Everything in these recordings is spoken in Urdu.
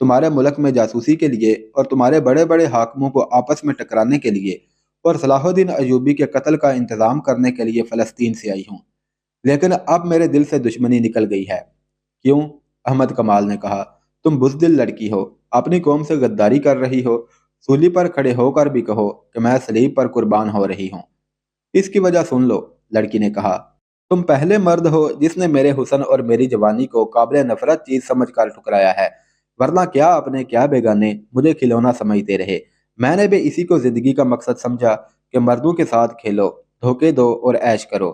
تمہارے ملک میں جاسوسی کے لیے اور تمہارے بڑے بڑے حاکموں کو آپس میں ٹکرانے کے لیے اور صلاح الدین ایوبی کے قتل کا انتظام کرنے کے لیے فلسطین سے آئی ہوں، لیکن اب میرے دل سے دشمنی نکل گئی ہے۔ کیوں؟ احمد کمال نے کہا، تم بزدل لڑکی ہو، اپنی قوم سے غداری کر رہی ہو، سولی پر کھڑے ہو کر بھی کہو کہ میں صلیب پر قربان ہو رہی ہوں۔ اس کی وجہ سن لو، لڑکی نے کہا، تم پہلے مرد ہو جس نے میرے حسن اور میری جوانی کو قابل نفرت چیز سمجھ کر ٹھکرایا ہے، ورنہ کیا اپنے کیا بیگانے مجھے کھلونا سمجھتے رہے۔ میں نے بھی اسی کو زندگی کا مقصد سمجھا کہ مردوں کے ساتھ کھیلو، دھوکے دو اور عیش کرو۔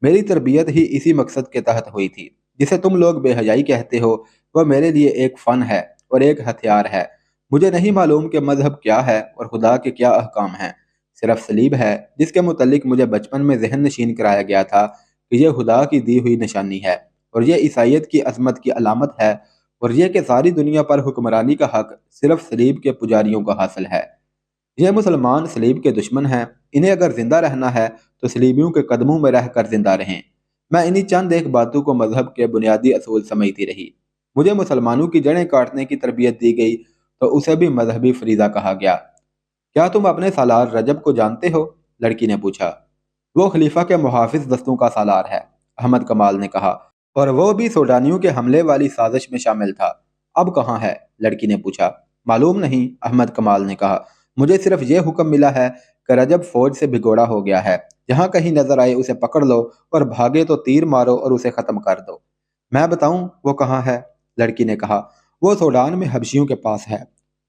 میری تربیت ہی اسی مقصد کے تحت ہوئی تھی۔ جسے تم لوگ بے حیائی کہتے ہو، وہ میرے لیے ایک فن ہے اور ایک ہتھیار ہے۔ مجھے نہیں معلوم کہ مذہب کیا ہے اور خدا کے کیا احکام ہیں، صرف صلیب ہے جس کے متعلق مجھے بچپن میں ذہن نشین کرایا گیا تھا کہ یہ خدا کی دی ہوئی نشانی ہے اور یہ عیسائیت کی عظمت کی علامت ہے، اور یہ کہ ساری دنیا پر حکمرانی کا حق صرف صلیب کے پجاریوں کو حاصل ہے۔ یہ مسلمان صلیب کے دشمن ہیں، انہیں اگر زندہ رہنا ہے تو صلیبیوں کے قدموں میں رہ کر زندہ رہیں۔ میں انہی چند ایک باتوں کو مذہب کے بنیادی اصول سمجھتی رہی۔ مجھے مسلمانوں کی جڑیں کاٹنے کی تربیت دی گئی تو اسے بھی مذہبی فریضہ کہا گیا۔ کیا تم اپنے سالار رجب کو جانتے ہو؟ لڑکی نے پوچھا۔ وہ خلیفہ کے محافظ دستوں کا سالار ہے، احمد کمال نے کہا، اور وہ بھی سوڈانیوں کے حملے والی سازش میں شامل تھا۔ اب کہاں ہے؟ لڑکی نے پوچھا۔ معلوم نہیں، احمد کمال نے کہا، مجھے صرف یہ حکم ملا ہے کہ رجب فوج سے بھگوڑا ہو گیا ہے، جہاں کہیں نظر آئے اسے پکڑ لو اور بھاگے تو تیر مارو اور اسے ختم کر دو۔ میں بتاؤں وہ کہاں ہے؟ لڑکی نے کہا، وہ سوڈان میں حبشیوں کے پاس ہے۔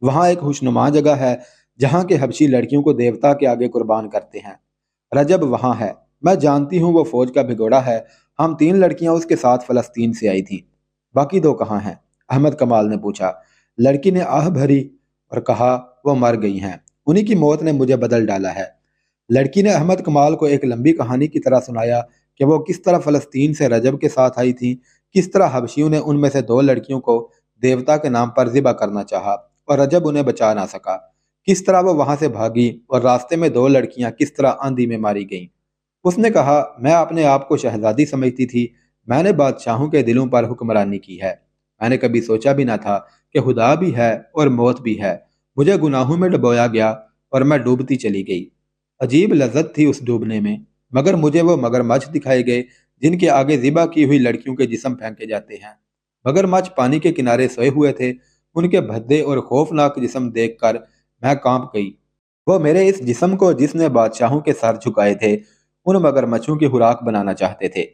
وہاں ایک خوشنما جگہ ہے جہاں کے حبشی لڑکیوں کو دیوتا کے آگے قربان کرتے ہیں۔ رجب وہاں ہے، میں جانتی ہوں وہ فوج کا بھگوڑا ہے۔ ہم 3 لڑکیاں اس کے ساتھ فلسطین سے آئی تھیں۔ باقی 2 کہاں ہیں؟ احمد کمال نے پوچھا۔ لڑکی نے آہ بھری اور کہا، وہ مر گئی ہیں، انہی کی موت نے مجھے بدل ڈالا ہے۔ لڑکی نے احمد کمال کو ایک لمبی کہانی کی طرح سنایا کہ وہ کس طرح فلسطین سے رجب کے ساتھ آئی تھی، کس طرح حبشیوں نے ان میں سے 2 لڑکیوں کو دیوتا کے نام پر ذبح کرنا چاہا اور رجب انہیں بچا نہ سکا، کس طرح وہ وہاں سے بھاگی اور راستے میں 2 لڑکیاں کس طرح آندھی میں ماری گئیں۔ اس نے کہا، میں اپنے آپ کو شہزادی سمجھتی تھی، میں نے بادشاہوں کے دلوں پر حکمرانی کی ہے۔ میں نے کبھی سوچا بھی نہ تھا کہ خدا بھی ہے اور موت بھی ہے۔ مجھے گناہوں میں ڈبویا گیا اور میں ڈوبتی چلی گئی۔ عجیب لذت تھی اس ڈوبنے میں، مگر مجھے وہ مگرمچھ دکھائے گئے جن کے آگے ذبح کی ہوئی لڑکیوں کے جسم پھینکے جاتے ہیں۔ مگرمچھ پانی کے کنارے سوئے ہوئے تھے، ان کے بھدے اور خوفناک جسم دیکھ کر میں کانپ گئی۔ وہ میرے اس جسم کو جس نے بادشاہوں کے سر جھکائے تھے ان مگرمچھوں کی خوراک بنانا چاہتے تھے۔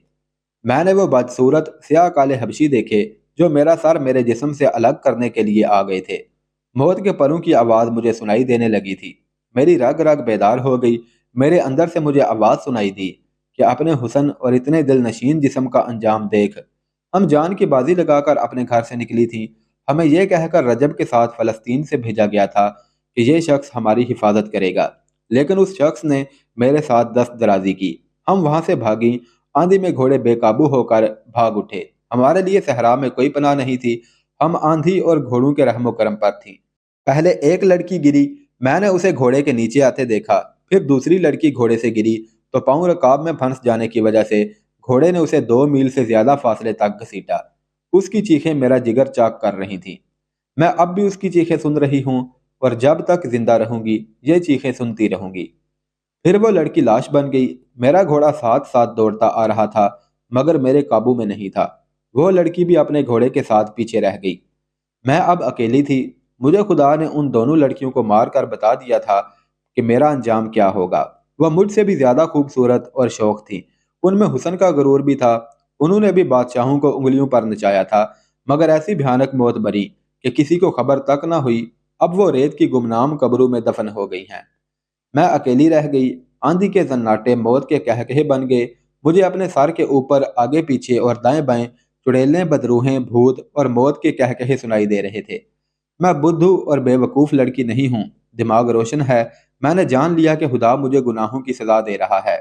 میں نے وہ بدصورت سیاہ کالے حبشی دیکھے جو میرا سر میرے جسم سے الگ کرنے کے لیے آ گئے تھے۔ موت کے پروں کی آواز مجھے سنائی دینے لگی تھی۔ میری رگ رگ بیدار ہو گئی۔ میرے اندر سے مجھے آواز سنائی دی کہ اپنے حسن اور اتنے دل نشین جسم کا انجام دیکھ۔ ہم جان کی بازی لگا کر اپنے گھر سے نکلی تھی۔ ہمیں یہ کہہ کر رجب کے ساتھ فلسطین سے بھیجا گیا تھا کہ یہ شخص ہماری حفاظت کرے گا، لیکن اس شخص نے میرے ساتھ دست درازی کی۔ ہم وہاں سے بھاگیں، آندھی میں گھوڑے بے قابو ہو کر بھاگ اٹھے۔ ہمارے لیے صحرا میں کوئی پناہ نہیں تھی، ہم آندھی اور گھوڑوں کے رحم و کرم پر تھیں۔ پہلے ایک لڑکی گری، میں نے اسے گھوڑے کے نیچے آتے دیکھا، پھر دوسری لڑکی گھوڑے سے گری تو پاؤں رکاب میں پھنس جانے کی وجہ سے گھوڑے نے اسے 2 میل سے زیادہ فاصلے تک گھسیٹا۔ اس کی چیخیں میرا جگر چاک کر رہی تھیں۔ میں اب بھی اس کی چیخیں سن رہی ہوں اور جب تک زندہ رہوں گی یہ چیخیں سنتی رہوں گی۔ پھر وہ لڑکی لاش بن گئی۔ میرا گھوڑا ساتھ ساتھ دوڑتا آ رہا تھا مگر میرے قابو میں نہیں تھا۔ وہ لڑکی بھی اپنے گھوڑے کے ساتھ پیچھے رہ گئی۔ میں اب اکیلی تھی۔ مجھے خدا نے ان دونوں لڑکیوں کو مار کر بتا دیا تھا کہ میرا انجام کیا ہوگا۔ وہ مجھ سے بھی زیادہ خوبصورت اور شوق تھی، ان میں حسن کا غرور بھی تھا۔ انہوں نے بھی بادشاہوں کو انگلیوں پر نچایا تھا، مگر ایسی بھیانک موت بری کہ کسی کو خبر تک نہ ہوئی۔ اب وہ ریت کی گمنام قبروں میں دفن ہو گئی ہیں۔ میں اکیلی رہ گئی۔ آندھی کے زناٹے موت کے کہکہے بن گئے۔ مجھے اپنے سر کے اوپر آگے پیچھے اور دائیں بائیں چڑیلیں، بدروہیں، بھوت اور موت کے کہکہے سنائی دے رہے تھے۔ میں بدھو اور بے وقوف لڑکی نہیں ہوں، دماغ روشن ہے۔ میں نے جان لیا کہ خدا مجھے گناہوں کی سزا دے رہا ہے۔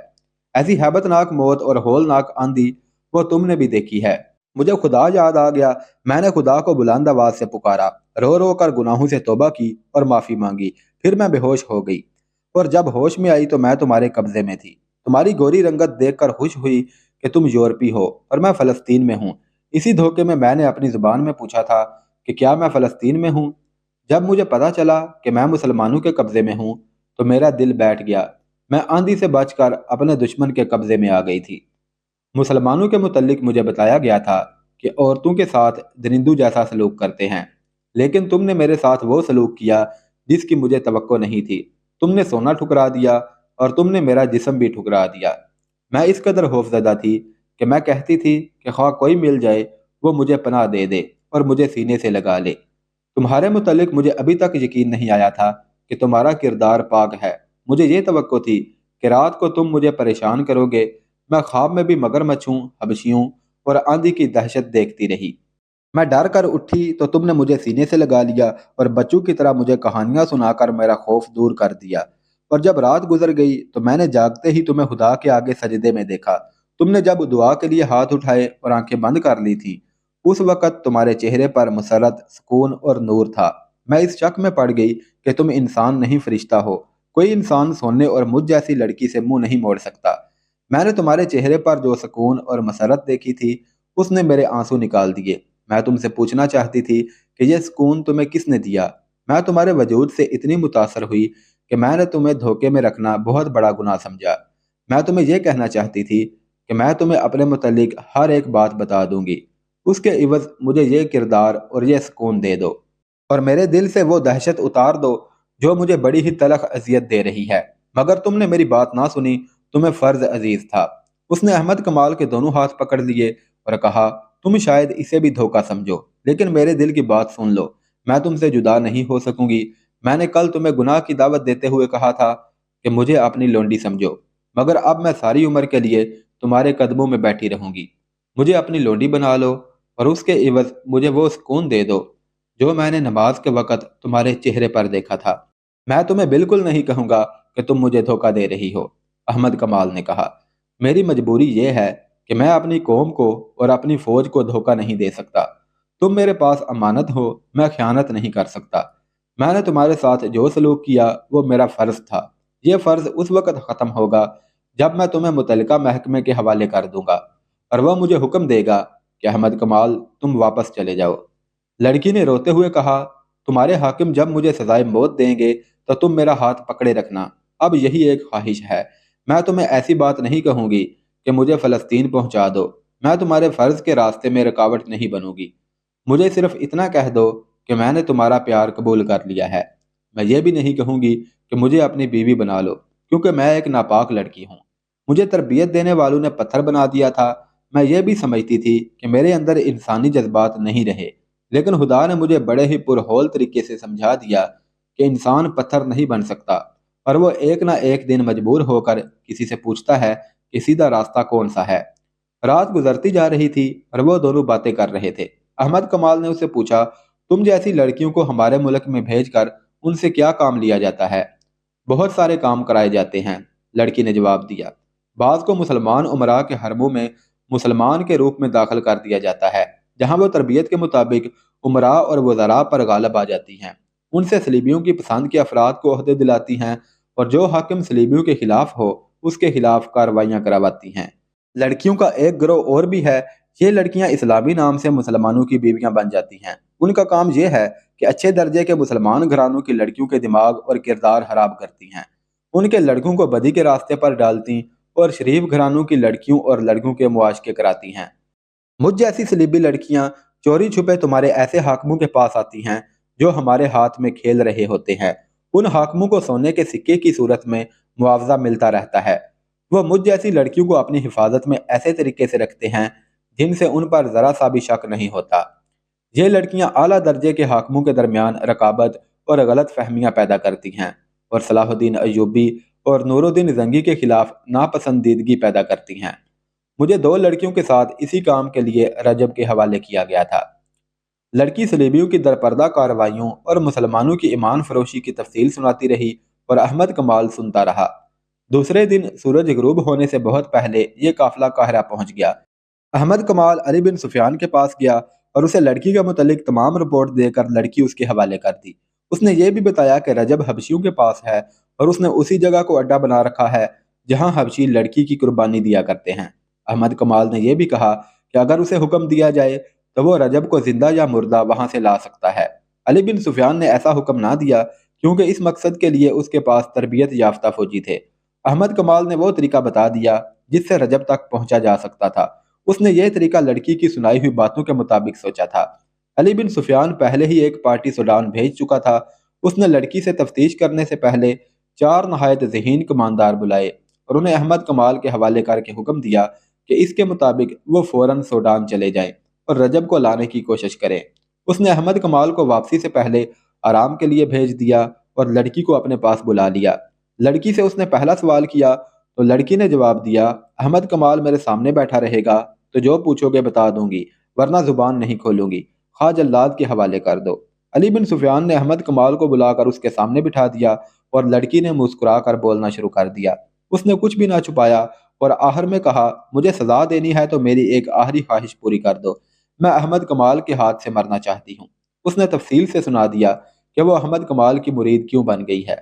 ایسی ہیبت ناک موت اور ہولناک آندھی وہ تم نے بھی دیکھی ہے۔ مجھے خدا یاد آ گیا۔ میں نے خدا کو بلند آواز سے پکارا، رو رو کر گناہوں سے توبہ کی اور معافی مانگی۔ پھر میں بے ہوش ہو گئی اور جب ہوش میں آئی تو میں تمہارے قبضے میں تھی۔ تمہاری گوری رنگت دیکھ کر خوش ہوئی کہ تم یورپی ہو اور میں فلسطین میں ہوں۔ اسی دھوکے میں نے اپنی زبان میں پوچھا تھا کہ کیا میں فلسطین میں ہوں؟ جب مجھے پتا چلا کہ میں مسلمانوں کے قبضے میں ہوں تو میرا دل بیٹھ گیا۔ میں آندھی سے بچ کر اپنے دشمن کے قبضے میں آ گئی تھی۔ مسلمانوں کے متعلق مجھے بتایا گیا تھا کہ عورتوں کے ساتھ درندوں جیسا سلوک کرتے ہیں، لیکن تم نے میرے ساتھ وہ سلوک کیا جس کی مجھے توقع نہیں تھی۔ تم نے سونا ٹھکرا دیا اور تم نے میرا جسم بھی ٹھکرا دیا۔ میں اس قدر خوفزدہ تھی کہ میں کہتی تھی کہ خواہ کوئی مل جائے وہ مجھے پناہ دے دے اور مجھے سینے سے لگا لے۔ تمہارے متعلق مجھے ابھی تک یقین نہیں آیا تھا کہ تمہارا کردار پاک ہے۔ مجھے یہ توقع تھی کہ رات کو تم مجھے پریشان کرو گے۔ میں خواب میں بھی مگرمچھوں، حبشیوں اور آندھی کی دہشت دیکھتی رہی۔ میں ڈر کر اٹھی تو تم نے مجھے سینے سے لگا لیا اور بچوں کی طرح مجھے کہانیاں سنا کر میرا خوف دور کر دیا۔ اور جب رات گزر گئی تو میں نے جاگتے ہی تمہیں خدا کے آگے سجدے میں دیکھا۔ تم نے جب دعا کے لیے ہاتھ اٹھائے اور آنکھیں بند کر لی تھی، اس وقت تمہارے چہرے پر مسرت، سکون اور نور تھا۔ میں اس شک میں پڑ گئی کہ تم انسان نہیں فرشتہ ہو۔ کوئی انسان سونے اور مجھ جیسی لڑکی سے منہ نہیں موڑ سکتا۔ میں نے تمہارے چہرے پر جو سکون اور مسرت دیکھی تھی اس نے میرے آنسو نکال دیے۔ میں تم سے پوچھنا چاہتی تھی کہ یہ سکون تمہیں کس نے دیا؟ میں تمہارے وجود سے اتنی متاثر ہوئی کہ میں نے تمہیں دھوکے میں رکھنا بہت بڑا گناہ سمجھا۔ میں تمہیں یہ کہنا چاہتی تھی کہ میں تمہیں اپنے متعلق ہر ایک بات بتا دوں گی، اس کے عوض مجھے یہ کردار اور یہ سکون دے دو، اور میرے دل سے وہ دہشت اتار دو جو مجھے بڑی ہی تلخ اذیت دے رہی ہے۔ مگر تم نے میری بات نہ سنی۔ تمہیں فرض عزیز تھا۔ اس نے احمد کمال کے دونوں ہاتھ پکڑ لیے اور کہا، تم شاید اسے بھی دھوکہ سمجھو، لیکن میرے دل کی بات سن لو۔ میں تم سے جدا نہیں ہو سکوں گی۔ میں نے کل تمہیں گناہ کی دعوت دیتے ہوئے کہا تھا کہ مجھے اپنی لونڈی سمجھو، مگر اب میں ساری عمر کے لیے تمہارے قدموں میں بیٹھی رہوں گی۔ مجھے اپنی لونڈی بنا لو اور اس کے عوض مجھے وہ سکون دے دو جو میں نے نماز کے وقت تمہارے چہرے پر دیکھا تھا۔ میں تمہیں بالکل نہیں کہوں گا کہ تم مجھے دھوکہ دے رہی ہو، احمد کمال نے کہا۔ میری مجبوری یہ ہے کہ میں اپنی قوم کو اور اپنی فوج کو دھوکہ نہیں دے سکتا۔ تم میرے پاس امانت ہو، میں خیانت نہیں کر سکتا۔ میں نے تمہارے ساتھ جو سلوک کیا وہ میرا فرض تھا۔ یہ فرض اس وقت ختم ہوگا جب میں تمہیں متعلقہ محکمے کے حوالے کر دوں گا اور وہ مجھے حکم دے گا کہ احمد کمال تم واپس چلے جاؤ۔ لڑکی نے روتے ہوئے کہا، تمہارے حاکم جب مجھے سزائے موت دیں گے تو تم میرا ہاتھ پکڑے رکھنا۔ اب یہی ایک خواہش ہے۔ میں تمہیں ایسی بات نہیں کہوں گی کہ مجھے فلسطین پہنچا دو۔ میں تمہارے فرض کے راستے میں رکاوٹ نہیں بنوں گی۔ مجھے صرف اتنا کہہ دو کہ میں نے تمہارا پیار قبول کر لیا ہے۔ میں یہ بھی نہیں کہوں گی کہ مجھے اپنی بیوی بنا لو، کیونکہ میں ایک ناپاک لڑکی ہوں۔ مجھے تربیت دینے والوں نے پتھر بنا دیا تھا۔ میں یہ بھی سمجھتی تھی کہ میرے اندر انسانی جذبات نہیں رہے، لیکن خدا نے مجھے بڑے ہی پرہول طریقے سے سمجھا دیا کہ انسان پتھر نہیں بن سکتا، اور وہ ایک نہ ایک دن مجبور ہو کر کسی سے پوچھتا ہے کہ سیدھا راستہ کون سا ہے۔ رات گزرتی جا رہی تھی اور وہ دونوں باتیں کر رہے تھے۔ احمد کمال نے اسے پوچھا، تم جیسی لڑکیوں کو ہمارے ملک میں بھیج کر ان سے کیا کام لیا جاتا ہے؟ بہت سارے کام کرائے جاتے ہیں، لڑکی نے جواب دیا۔ بعض کو مسلمان امراء کے حرموں میں مسلمان کے روپ میں داخل کر دیا جاتا ہے، جہاں وہ تربیت کے مطابق امراء اور وزراء پر غالب آ جاتی ہیں۔ ان سے صلیبیوں کی پسند کے افراد کو عہدے دلاتی ہیں، اور جو حاکم صلیبیوں کے خلاف ہو اس کے خلاف کارروائیاں کرواتی ہیں۔ لڑکیوں کا ایک گروہ اور بھی ہے۔ یہ لڑکیاں اسلامی نام سے مسلمانوں کی بیویاں بن جاتی ہیں۔ ان کا کام یہ ہے کہ اچھے درجے کے مسلمان گھرانوں کی لڑکیوں کے دماغ اور کردار خراب کرتی ہیں، ان کے لڑکوں کو بدی کے راستے پر ڈالتی اور شریف گھرانوں کی لڑکیوں اور لڑکوں کے معاشقے کراتی ہیں۔ مجھ جیسی صلیبی لڑکیاں چوری چھپے تمہارے ایسے حاکموں کے پاس آتی ہیں جو ہمارے ہاتھ میں کھیل رہے ہوتے ہیں۔ ان حاکموں کو سونے کے سکے کی صورت میں معاوضہ ملتا رہتا ہے۔ وہ مجھ جیسی لڑکیوں کو اپنی حفاظت میں ایسے طریقے سے رکھتے ہیں جن سے ان پر ذرا سا بھی شک نہیں ہوتا۔ یہ لڑکیاں اعلیٰ درجے کے حاکموں کے درمیان رقابت اور غلط فہمیاں پیدا کرتی ہیں، اور صلاح الدین ایوبی اور نور الدین زنگی کے خلاف ناپسندیدگی پیدا کرتی ہیں۔ مجھے 2 لڑکیوں کے ساتھ اسی کام کے لیے رجب کے حوالے کیا گیا تھا۔ لڑکی صلیبیوں کی درپردہ کارروائیوں اور مسلمانوں کی ایمان فروشی کی تفصیل سناتی رہی اور احمد کمال سنتا رہا۔ دوسرے دن سورج غروب ہونے سے بہت پہلے یہ قافلہ قاہرہ پہنچ گیا۔ احمد کمال علی بن سفیان کے پاس گیا اور اسے لڑکی کے متعلق تمام رپورٹ دے کر لڑکی اس کے حوالے کر دی۔ اس نے یہ بھی بتایا کہ رجب حبشیوں کے پاس ہے اور اس نے اسی جگہ کو اڈا بنا رکھا ہے جہاں حبشی لڑکی کی قربانی دیا کرتے ہیں۔ احمد کمال نے یہ بھی کہا کہ اگر اسے حکم دیا جائے تو وہ رجب کو زندہ یا مردہ وہاں سے لا سکتا ہے۔ علی بن سفیان نے ایسا حکم نہ دیا کیونکہ اس مقصد کے لیے اس کے پاس تربیت یافتہ فوجی تھے۔ احمد کمال نے وہ طریقہ بتا دیا جس سے رجب تک پہنچا جا سکتا تھا۔ اس نے یہ طریقہ لڑکی کی سنائی ہوئی باتوں کے مطابق سوچا تھا۔ علی بن سفیان پہلے ہی ایک پارٹی سوڈان بھیج چکا تھا۔ اس نے لڑکی سے تفتیش کرنے سے پہلے 4 نہایت ذہین کماندار بلائے اور انہیں احمد کمال کے حوالے کر کے حکم دیا کہ اس کے مطابق وہ فوراً سوڈان چلے جائیں اور رجب کو لانے کی کوشش کریں۔ اس نے احمد کمال کو واپسی سے پہلے آرام کے لیے بھیج دیا اور لڑکی کو اپنے پاس بلا لیا۔ لڑکی سے اس نے پہلا سوال کیا تو لڑکی نے جواب دیا، احمد کمال میرے سامنے بیٹھا رہے گا تو جو پوچھو گے بتا دوں گی، ورنہ زبان نہیں کھولوں گی، خواہ جلاد کے حوالے کر دو۔ علی بن سفیان نے احمد کمال کو بلا کر اس کے سامنے بٹھا دیا اور لڑکی نے مسکرا کر بولنا شروع کر دیا۔ اس نے کچھ بھی نہ چھپایا اور آخر میں کہا، مجھے سزا دینی ہے تو میری ایک آخری خواہش پوری کر دو، میں احمد کمال کے ہاتھ سے مرنا چاہتی ہوں۔ اس نے تفصیل سے سنا دیا کہ وہ احمد کمال کی مرید کیوں بن گئی ہے۔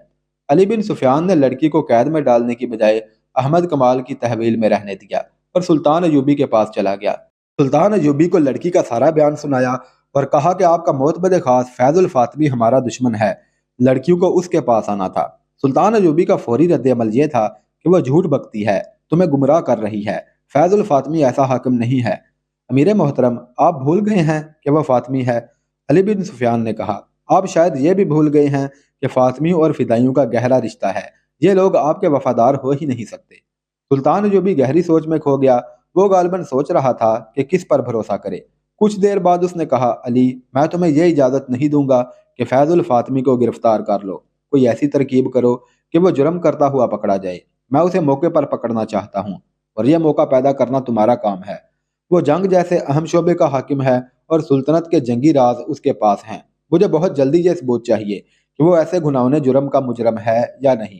علی بن سفیان نے لڑکی کو قید میں ڈالنے کی بجائے احمد کمال کی تحویل میں رہنے دیا اور سلطان ایوبی کے پاس چلا گیا۔ سلطان ایوبی کو لڑکی کا سارا بیان سنایا اور کہا کہ آپ کا معتمد خاص فیض الفاطمی ہمارا دشمن ہے، لڑکیوں کو اس کے پاس آنا تھا۔ سلطان ایوبی کا فوری رد عمل یہ تھا کہ وہ جھوٹ بکتی ہے، تمہیں گمراہ کر رہی ہے، فیض الفاطمی ایسا حاکم نہیں ہے۔ امیر محترم، آپ بھول گئے ہیں کہ وہ فاطمی ہے۔ علی بن سفیان نے کہا، آپ شاید یہ بھی بھول گئے ہیں کہ فاطمیوں اور فدائیوں کا گہرا رشتہ ہے، یہ لوگ آپ کے وفادار ہو ہی نہیں سکتے۔ سلطان جو بھی گہری سوچ میں کھو گیا، وہ غالباً سوچ رہا تھا کہ کس پر بھروسہ کرے۔ کچھ دیر بعد اس نے کہا، علی، میں تمہیں یہ اجازت نہیں دوں گا کہ فیض الفاطمی کو گرفتار کر لو۔ کوئی ایسی ترکیب کرو کہ وہ جرم کرتا ہوا پکڑا جائے، میں اسے موقع پر پکڑنا چاہتا ہوں اور یہ موقع پیدا کرنا تمہارا کام ہے۔ وہ جنگ جیسے اہم شعبے کا حاکم ہے اور سلطنت کے جنگی راز اس کے پاس ہیں۔ مجھے بہت جلدی یہ ثبوت چاہیے کہ وہ ایسے گھناؤنے جرم کا مجرم ہے یا نہیں۔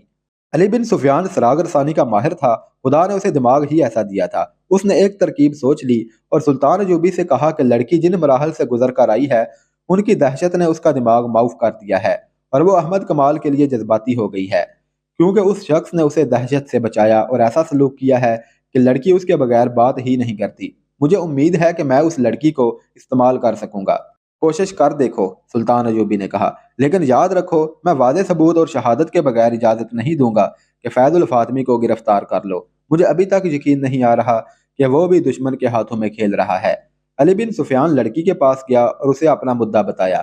علی بن سفیان سراغ رسانی کا ماہر تھا، خدا نے اسے دماغ ہی ایسا دیا تھا۔ اس نے ایک ترکیب سوچ لی اور سلطان ایوبی سے کہا کہ لڑکی جن مراحل سے گزر کر آئی ہے ان کی دہشت نے اس کا دماغ معاف کر دیا ہے اور وہ احمد کمال کے لیے جذباتی ہو گئی ہے، کیونکہ اس شخص نے اسے دہشت سے بچایا اور ایسا سلوک کیا ہے کہ لڑکی اس کے بغیر بات ہی نہیں کرتی۔ مجھے امید ہے کہ میں اس لڑکی کو استعمال کر سکوں گا۔ کوشش کر دیکھو، سلطان ایوبی نے کہا، لیکن یاد رکھو میں واضح ثبوت اور شہادت کے بغیر اجازت نہیں دوں گا کہ فیض الفاطمی کو گرفتار کر لو۔ مجھے ابھی تک یقین نہیں آ رہا کہ وہ بھی دشمن کے ہاتھوں میں کھیل رہا ہے۔ علی بن سفیان لڑکی کے پاس گیا اور اسے اپنا مدعا بتایا۔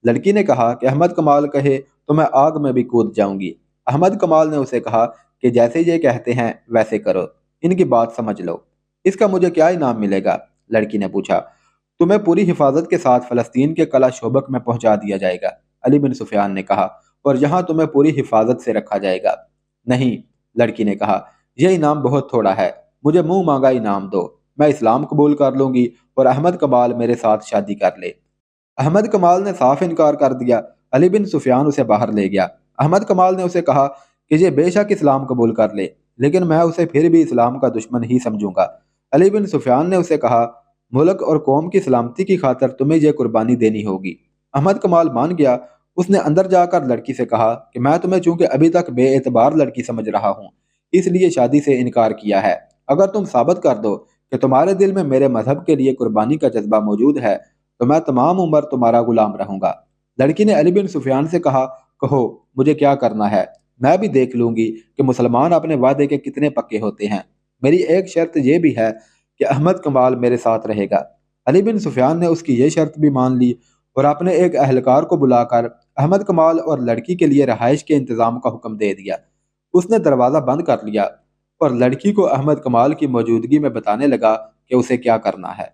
لڑکی نے کہا کہ احمد کمال کہے تو میں آگ میں بھی کود جاؤں گی۔ احمد کمال نے اسے کہا کہ جیسے یہ کہتے ہیں ویسے کرو، ان کی بات سمجھ لو۔ اس کا مجھے کیا انعام ملے گا؟ لڑکی نے پوچھا۔ تمہیں پوری حفاظت کے ساتھ فلسطین کے قلعہ شوبک میں پہنچا دیا جائے گا، علی بن سفیان نے کہا، اور یہاں تمہیں پوری حفاظت سے رکھا جائے گا۔ نہیں، لڑکی نے کہا، یہ انعام بہت تھوڑا ہے، مجھے منہ مانگا انعام دو، میں اسلام قبول کر لوں گی اور احمد کمال میرے ساتھ شادی کر لے۔ احمد کمال نے صاف انکار کر دیا۔ علی بن سفیان اسے باہر لے گیا۔ احمد کمال نے اسے کہا کہ یہ بے شک اسلام قبول کر لے، لیکن میں اسے پھر بھی اسلام کا دشمن ہی سمجھوں گا۔ علی بن سفیان نے اسے کہا، ملک اور قوم کی سلامتی کی خاطر تمہیں یہ قربانی دینی ہوگی۔ احمد کمال مان گیا۔ اس نے اندر جا کر لڑکی سے کہا کہ میں تمہیں چونکہ ابھی تک بے اعتبار لڑکی سمجھ رہا ہوں، اس لیے شادی سے انکار کیا ہے۔ اگر تم ثابت کر دو کہ تمہارے دل میں میرے مذہب کے لیے قربانی کا جذبہ موجود ہے تو میں تمام عمر تمہارا غلام رہوں گا۔ لڑکی نے علی بن سفیان سے کہا، کہو مجھے کیا کرنا ہے، میں بھی دیکھ لوں گی کہ مسلمان اپنے وعدے کے کتنے پکے ہوتے ہیں۔ میری ایک شرط یہ بھی ہے کہ احمد کمال میرے ساتھ رہے گا۔ علی بن سفیان نے اس کی یہ شرط بھی مان لی اور اپنے ایک اہلکار کو بلا کر احمد کمال اور لڑکی کے لیے رہائش کے انتظام کا حکم دے دیا۔ اس نے دروازہ بند کر لیا اور لڑکی کو احمد کمال کی موجودگی میں بتانے لگا کہ اسے کیا کرنا ہے۔